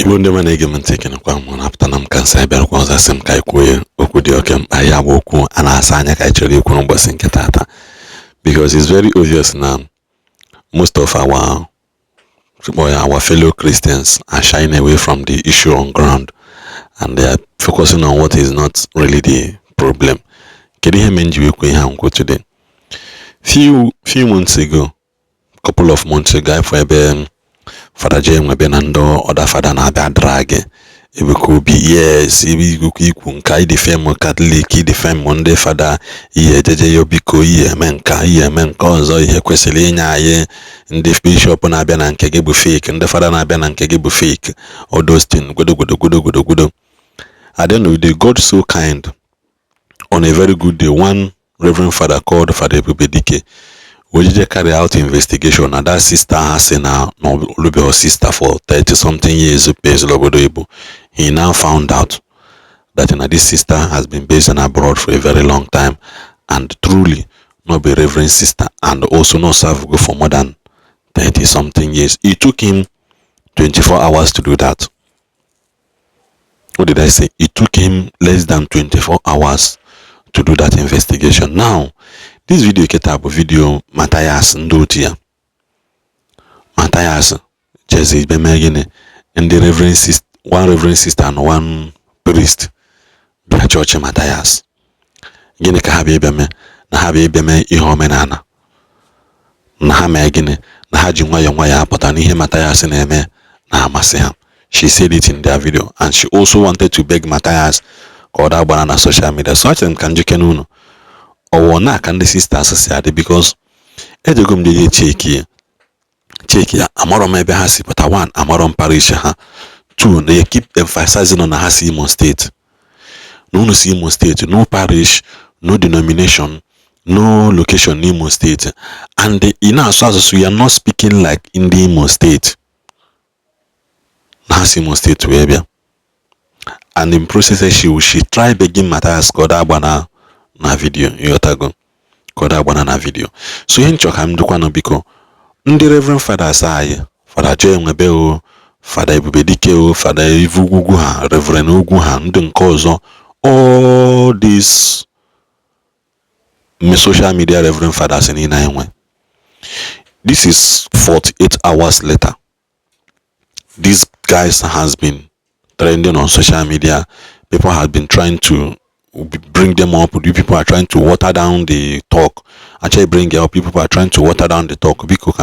Igbo ndị mana ege m ntị kenekwa m na-apụta na m ka nsị bịarakwa ọzọ asị m ka anyị kwuo okwu dị oke mkpa ya bụ okwu a na-asa anya ka anyị chọrọ ikwu n'ụbọchị nke taata, because it's very obvious now most of our fellow Christians are shying away from the issue on ground and they are focusing on what is not really the problem. Kedu ihe menji wekwu ihe nkwu today? Few months ago, couple of months ago, for Father J nwebe na ndo other father na-abịa drag ebe kobi yes ebe ikwu nka idefem Catholic idefem ndị father ihe jeje yo biko ihe eme nka ọzọ ihe kwesịrị inye anyị ndị bishop na-abịa na nke gị bụ fake, ndị father na-abịa na nke gị bụ fake, all those things godo. At the end of the day, God so kind. On a very good day, one Reverend Father called Father Ebubedike we just carry out investigation, and that sister has seen her sister for 30-something years. He now found out that this sister has been based in abroad for a very long time, and truly not be Reverend sister, and also not serve for more than 30-something years. It took him 24 hours to do that. What did I say? It took him less than 24 hours to do that investigation. Now, this video video Matthias Ndotia. Matthias Jesse Bemegine and the one reverend sister and one priest be a church Matthias. Gine ka habe beme na habe beme ihe omenana. Na ha megine na ha ji nwayọ apụta n'ihe Matthias na-eme na amasị ha. She said it in their video, and she also wanted to beg Matthias called out banana social media. So I tell him can you know or na can the sisters say because edegum dey check ya amaro maybe hasi but one amaro parish ha two they keep emphasizing on hasi Imo State. No see Imo State, no parish, no denomination, no location in Imo State, and in our sources we are not speaking like in the Imo State. Hasi Imo State where and in process she try begging Matthias God abana na video yotago koda bwana na video. So yen choka mdukwa no biko ndi Reverend Father Asaye, Father J nwebe o, Father Ebubedike o, Father Ivugugu ha, Reverend Ugu ha, ndi nkozo, all these social media Reverend Fathers in Inaenwe. This is 48 hours later. These guys has been trending on social media. People have been trying to bring them up. People are trying to water down the talk. Actually bring it up. People are trying to water down the talk. Because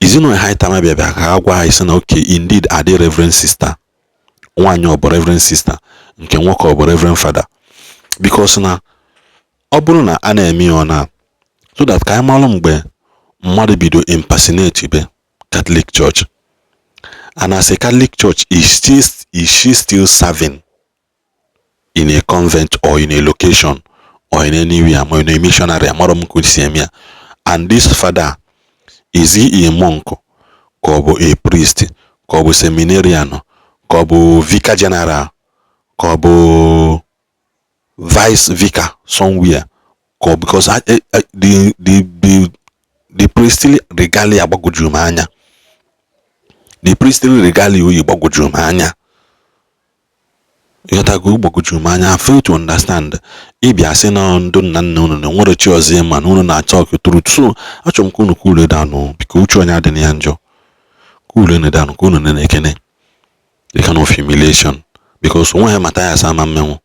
is it not a high time I say okay, indeed are they Reverend sister? One your Reverend sister can walk over Reverend Father. Because now Obruna anemi ona so that Kaimalumbe mother bido impersonate be Catholic Church. And as a Catholic Church, is she still serving in a convent or in a location or in anywhere or in a missionary? And this father, is he a monk, kobo a priest, kobo seminarian, kobo vicar general, kobo vice vicar somewhere? Because the priestly regalia bagujumanya. The priestly regalia we bagujumanya. You gotta go bagujumanya. I fail to understand. Ibi ase na ndo no what a choose man no na talk truth. So achom kunu cool down because uchu anya de nyanjo. Cool ne down kunu ne kene. The kind of humiliation. Because one Matthias amamemo.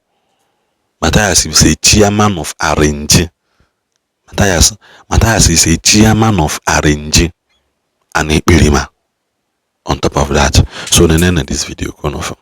Matthias is a chairman of RNG. Matthias is a chairman of RNG and a Pirima. On top of that, so the name of this video kind of.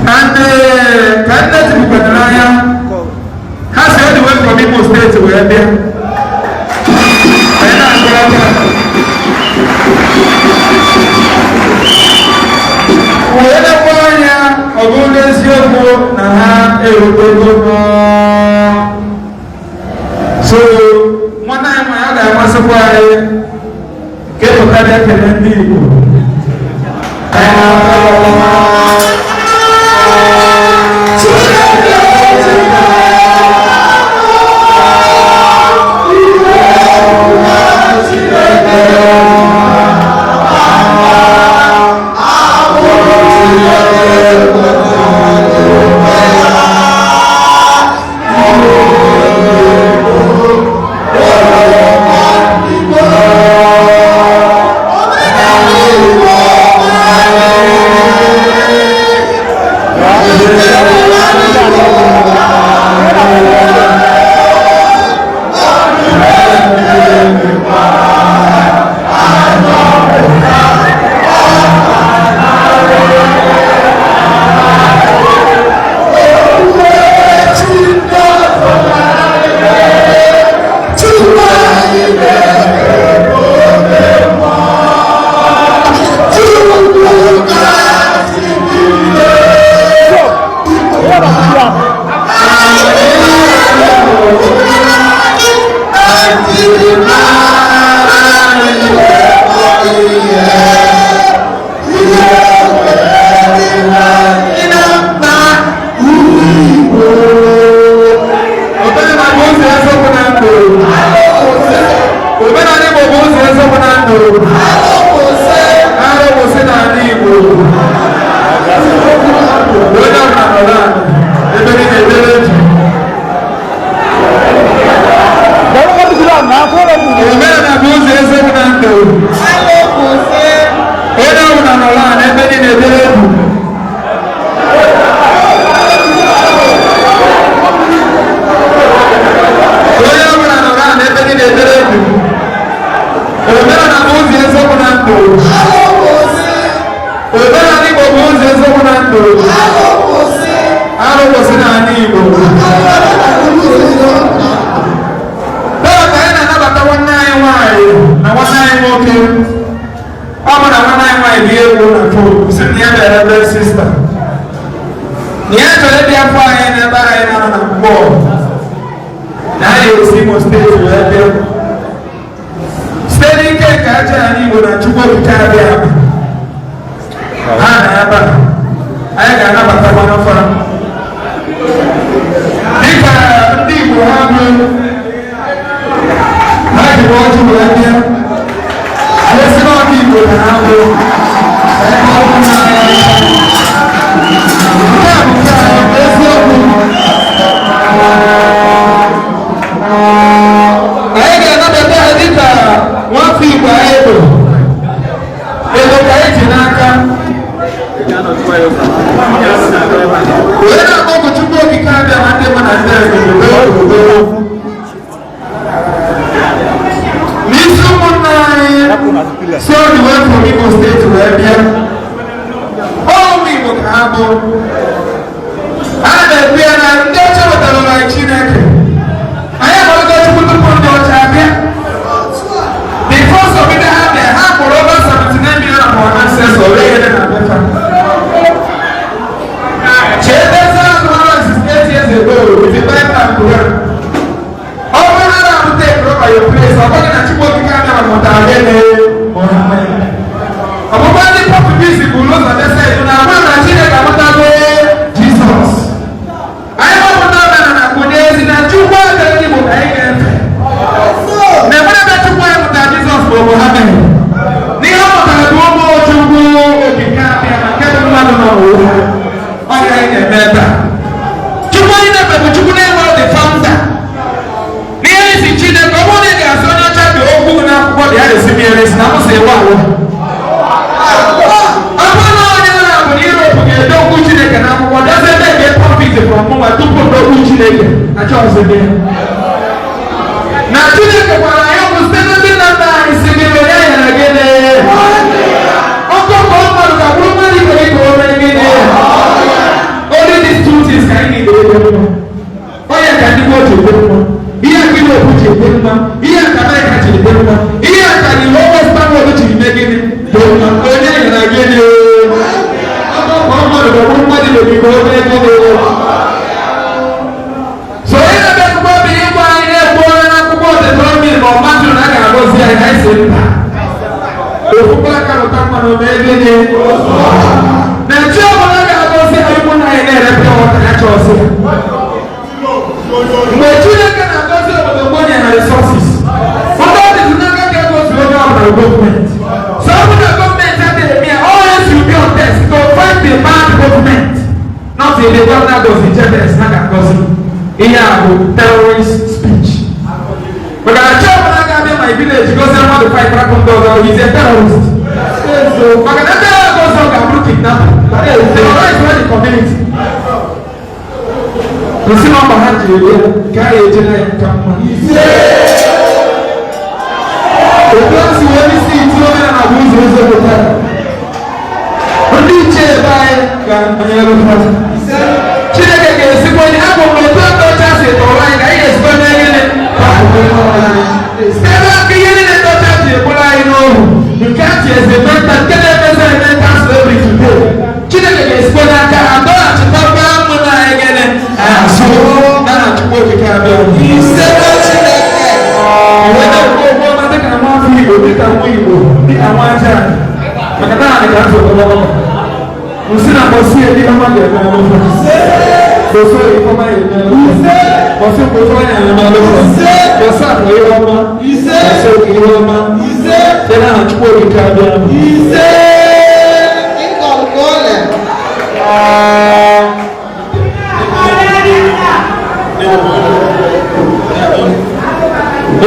And candidates in Pennsylvania has all the way from Imo State to where they are. eziokwu na ha erutego. So nwanne anyị ma ya ga-amasịkwa anyị ka epụtara ekele ndị Igbo. Say what? megide na chi ọbụla ga-agọzi anyị na anyị na-erepịa ọta ya chọọsị mgbe Chineke na-agọzi obodo mgbe na resources ụfọdụ ọdịdị n'aka ga-agọzi onye ọbụla gọọmenti so ọ bụrụ na gọọmenti adịghị eme ya always you be on test to find the bad government not in the government gozi jebes na ga-agọzi ihe a bụ terrorist speech maka na chi ọbụla ga-abịa my village gozi mmadụ fight rapụ ndị ọzọ he's a terrorist maka na ndị agha ọzọ ga-abụrụ kidnapper terrorize the community nsi nọmba ha ji ebe ka a ga-eje na ya nka mma otu a si wee isi iti onye na-abụ ụzọ ụzọ pụtara ndị iche ebe anyị ga-anyere mmadụ Chineke ga-esikwa onye abụ mgbe etu aka ọcha si tọrọ anyị ka anyị ga-esikwa onye niile site n'aka ihe niile ndị ọcha ji egburu anyị n'ohu nke a ji eze menta nke na-emezi ementa slavery today Chineke ga-esikwa n'aka ha dọghachikwa mụ na anyị gịnị azụ na Chukwu okike abịa dịka nwa afọ Igbo dịka nwa Igbo dịka nwa aja maka na anyị ka nsogbu nsi na bọsi edi ọma ga-eme ọlụfọ bọsi ifeọma ga-eme ọlụfọ bọsi ifeọma ga-eme ọlụfọ bọsi akwa ihe ọma bọsi oke ihe ọma site na Chukwu okike abịa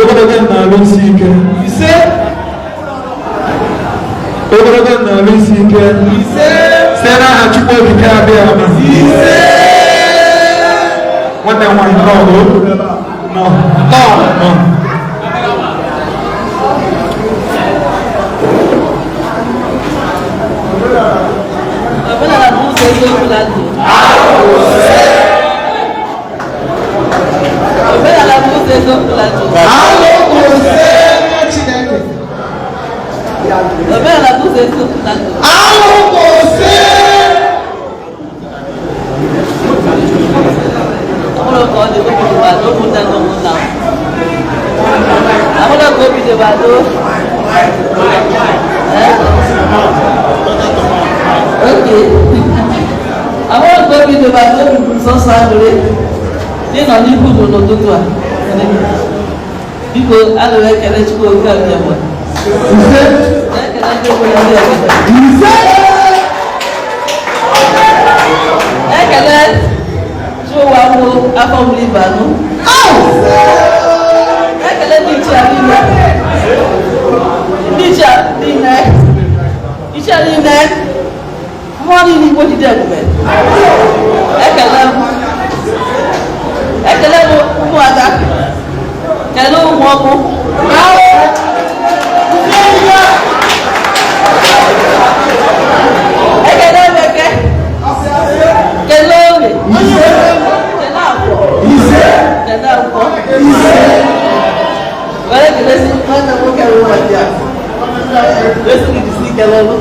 ogologo na-alụ isi ike ogologo na-alụ isi ike site n'aha Chukwu okike abịa ama nwanne m nwanyị nọ biko ana m ekele Chukwu okike abịa ekele Chụwa mbụ afọ mmiri Ibanụ ekele ndị ichie niile mmụọ niile Igbo jide ebube ekele bụ ụmụada kele ụmụ ọkụ ekele Emeke kele Oge kele Afọ kele Afọ were kelesi nwanne nwoke rụwa dị a esiri disi kele ọrụ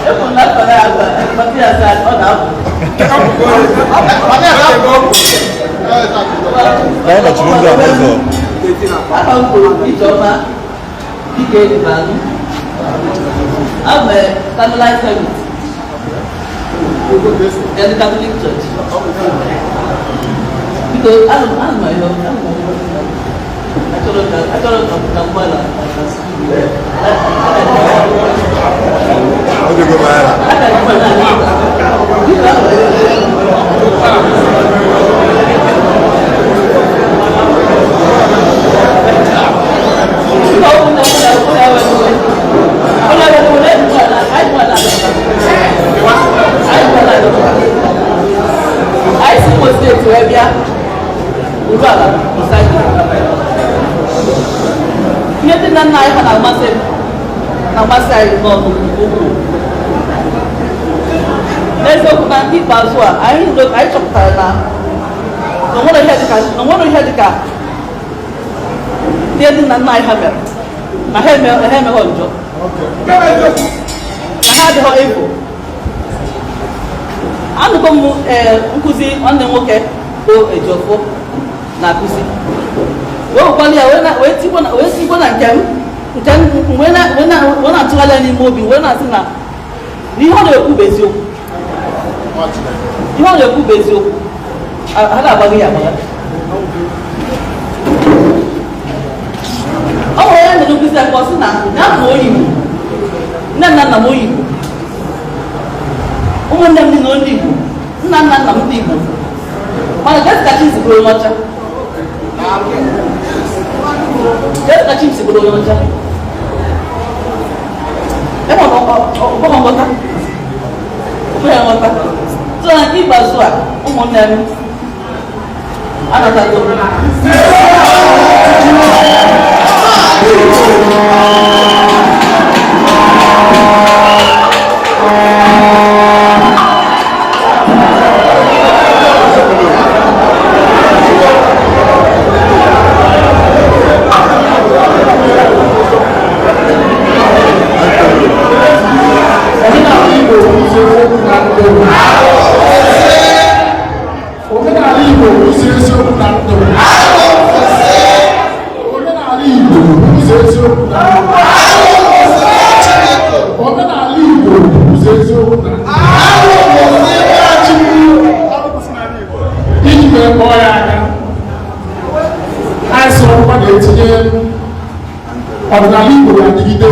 efu na akọrọ ya agba maka ya sa ọ na-apụ aka m kwuru Ijeọma Dike Ibanụ I'm a Carmelite Hermit in the Catholic Church because I'm my I don't know I see what's there to Ebia. Ihe ndị nna nna anyị ha na-amasị anyị n'ọnụụkwụ n'eziokwu na nke ikpeazụ a anyị chọpụtara na onwere ihe dịka ihe ndị nna nna anyị ha mere na ha emeghọ njọ na ha adịghọ efu. Anụgo m nkụzi nwanne nwoke bụ Ejiofor na-akụzi wekwala ya wee tigbo na nke m wee na-atụgharị ya n'ime obi wee na-asị na ihe ọ na-ekwu bụ eziokwu ha ga-agbaghị ya agbagha ọ nwere ya mere nkụzi aka ọ sị na ya bụ oyibo nne nna m oyibo ụmụnne m dị na ndị Igbo nna m ndị Igbo mana gasịkachi zigoro onye ọcha ebe ọgbọghọ nghọta so na nke ikpeazụ a ụmụnne m anatago ọdịnala Igbo ga-adịgide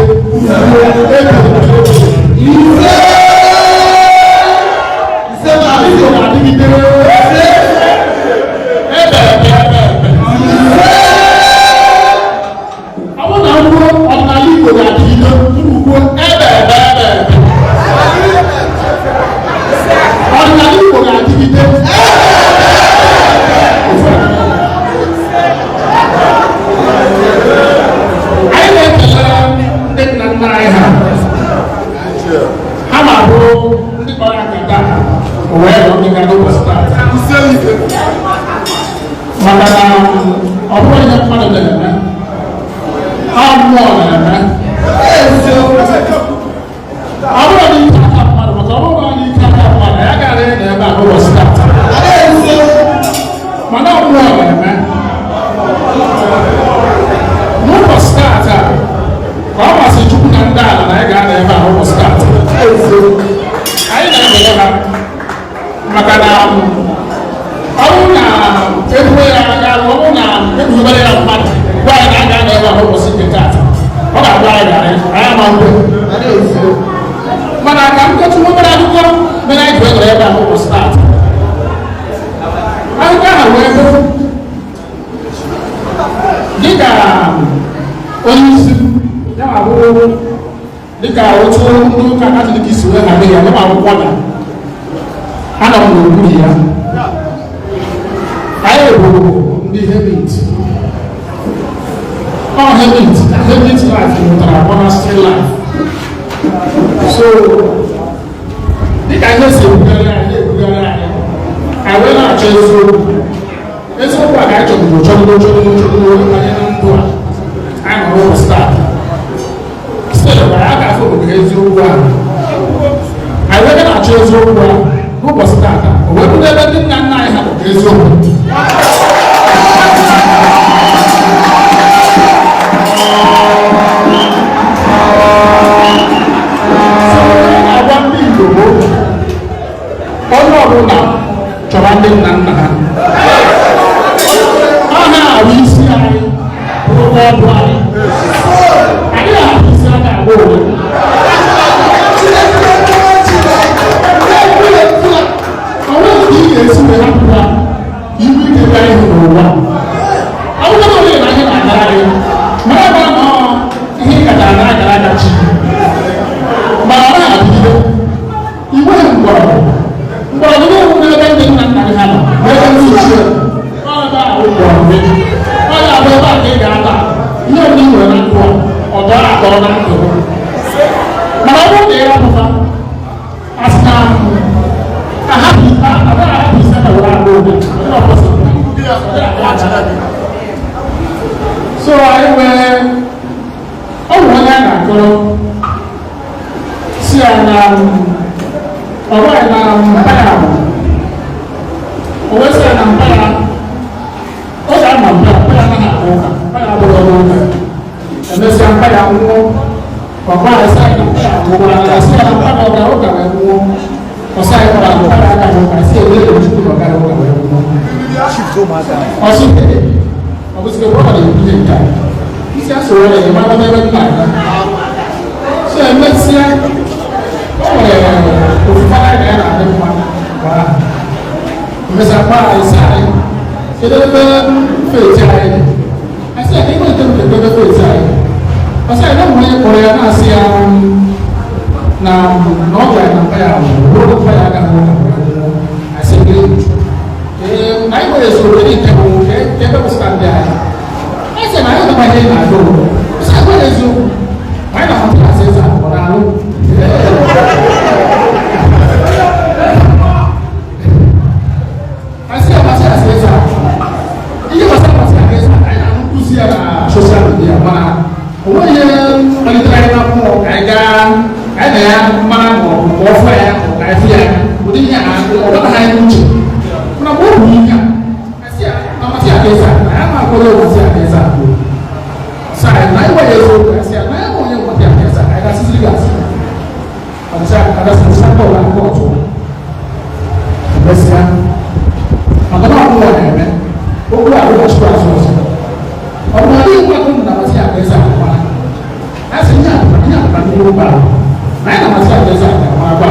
dịka otu ndị ụka Katọlik si wee habe ya nema akwụkwọ na anọ m n'okpuru ya anyị bụ ndị hermit hermit life mụtara monastery life so dịka ihe si ebugara anyị anyị wee na-achọ eziokwu a ka anyị chọgoro anyị na ndụ a anyị nọrọ ụbọchị taa a ga-afụ obodo eziokwu ahụ anyị wee na-achọ eziokwu ahụ n'ụbọchị taata o wee bụrụ ebe ndị nna nna anyị ha bụ eziokwu agwa ndị Igbo bụ onye ọbụla chọrọ ndị nna nna ha aha ahụ isi anyị bụrụkwa ọdụ anyị so I were one and see always ọsì tẹ̀lé ọ̀bùsì kẹ́ wọ́n kàdé ìdílé nǹka ìsì àsọ̀rọ̀ ẹ̀ ẹ̀ máa bá bẹ́ẹ̀ bẹ́ẹ̀ náà so ẹ̀ mẹ́tìá òfìfà ẹ̀ ẹ̀ náà ẹ̀ mọ́ wà mẹ́sà pa àìsàn ẹ̀ ẹ̀ bẹ́ẹ̀ fèèjì ayé àti ẹ̀ nígbà tó ń bẹ́ẹ̀ fèèjì ayé ọ̀sẹ̀ ẹ̀ náà wọ́n yẹ kọ̀ọ̀rọ̀ yà náà sí àwọn na n'ọbịa na mpa ya wụrụ mpa ya aga n'ụlọ asị gị anyị nwere ezoro ndị nke bụ nke ebe kwụsịra ndị anyị ese na anyị nọba ihe na-adụ ụsọ anyị nwere eziokwu anyị na-ahụta asị ịza ọ na-alụ asị amasị asị ịza ihe gbasara asị asị ịza anyị na-ahụ nkụzi ya na soshal midia mana onwe ihe kpalitere anyị na mmụọ ka anyị gaa ada ya mana mo fa ya ko ka fi ya o di ya o ba ha ni chu na mo ru ya asia na ma ti akesa na ma ko le o ti akesa ko sa na i wa ye so asia na mo ye ko ti akesa ai ga sisi ga si asia ada sa sa ko la ko to asia aga na ko wa ne o ko a ko chu aso so o ma di ko ko na ma ti akesa ko na asia nya ba ni ko ba na na masa adesa na ma ba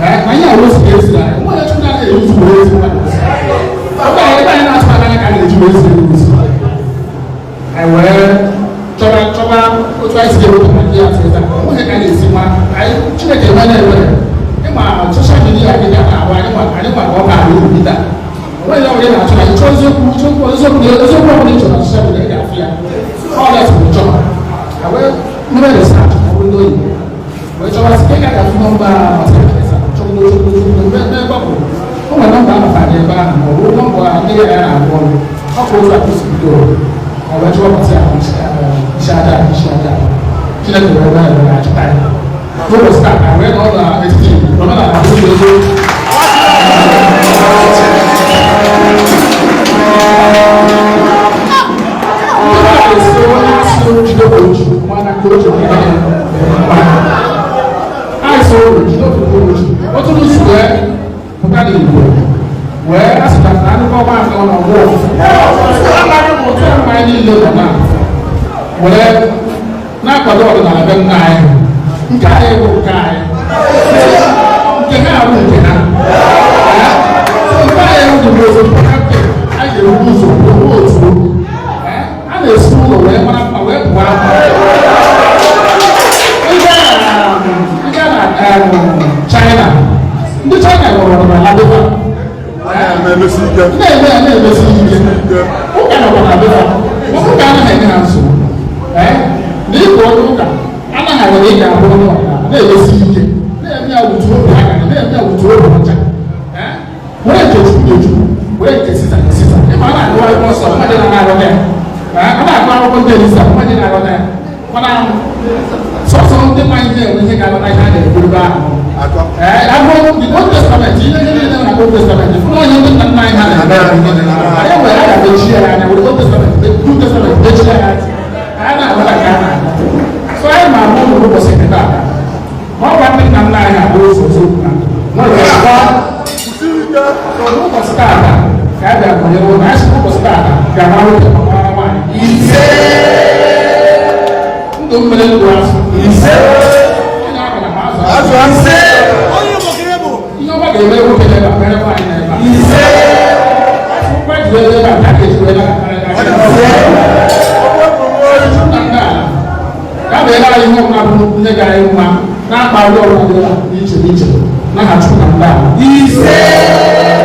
na ya wo se esi na mo na tuna na eju wo esi na o ba e ba na tuna na ka na eju wo esi ai we choba o try se wo na dia se ta mo he ka na esi ma ai chine ke ma na e we e ma social media ke na wa ni ma ko ka ni bi ta o ya o ya na tuna chozo ku ni chozo social media ka afia all that we choba awe mo na research o ndo yi wọ́n wá sí kéka kà fún nọ́mbà ọ̀sẹ̀ kẹsà tókòtò bẹ́ẹ̀ bọ́ọ̀bù ó wọ́n nọ́mbà àmàfàdé bá ọ̀wọ́ nọ́mbà àdéhùn ẹ̀rọ àbọ̀ ọkọ̀ ojú àkóso ìdó ọ̀wọ́ tí wọ́n ti àwọn iṣẹ́ ajá kí lè tó wọ́n bá ẹ̀rọ àjọpá yìí tó wọ́n sí àwẹ̀ nọ́mbà ẹ̀tìtì lọ́nà àbúrò ìdó. Wọ́n tún sùn ẹ́ fúnká lè wọ̀ wẹ́ asìkàtà nípa ọba àti ọ̀nà wọ̀ ọ̀tún ọ̀pá ẹni ilé wọ̀ náà wẹ́ náà pàdé ọ̀dọ̀ náà bẹ́ẹ̀ náà ẹ̀ nkà ẹ̀ wọ̀ nkà ẹ̀ nkè náà wọ̀ nkè náà nkà ẹ̀ wọ̀ nkè wọ̀ nkà ẹ̀ ayé wọ̀ nsọ̀ wọ̀ òtù ẹ̀ á lè sùn wọ̀ wẹ́ wẹ́ bù á China ndị China nwere ọdịna adịba na-emesi ike ụka nọkwa na adịba ụka anaghị enye ha nsogbu na ịkụ onye ụka anaghị nwere ike abụ onye ọdịna na-emesi ike na-eme ya wutu obi aka na-eme ya wutu obi ọcha were nke chukwu na chukwu were nke sita na sita ịma a na-agụ akwụkwọ nsọ mmadụ na-aghọta ya a na-agụ akwụkwọ ndị elisa mmadụ na-aghọta ya mana sọsọ ndị mmanya na-enwe ihe ga-aghọta ihe a na-ekwu ebe ahụ agụ the Old Testament ihe niile na Old Testament fún onye ndị nna nna anyị ha na-eme anyị nwere a ga-echi ya anya were Old Testament New Testament echi ya anya anyị na-aghọta ka a na-aga so anyị ma amụ ụmụ ụbọchị nkịta aga ma ọ gwa ndị nna nna anyị abụrụ ụzọ n'ụbọchị taata ka a bịa kọnyere ụlọ anyị sị ụbọchị taata ga-ama nwoke ma mara nwaanyị ndụ mmiri ndụ azụ azụ ase ihe ọba ga-eme nwoke na ebe a mere nwaanyị na ebe a mgbe ji ebe a ka ga-eji wee ka a bịara anyị ihe ọbụla bụ ndị gara mma na-akpa ndị ọbụla dị iche n'iche na ha chukwu na ndị a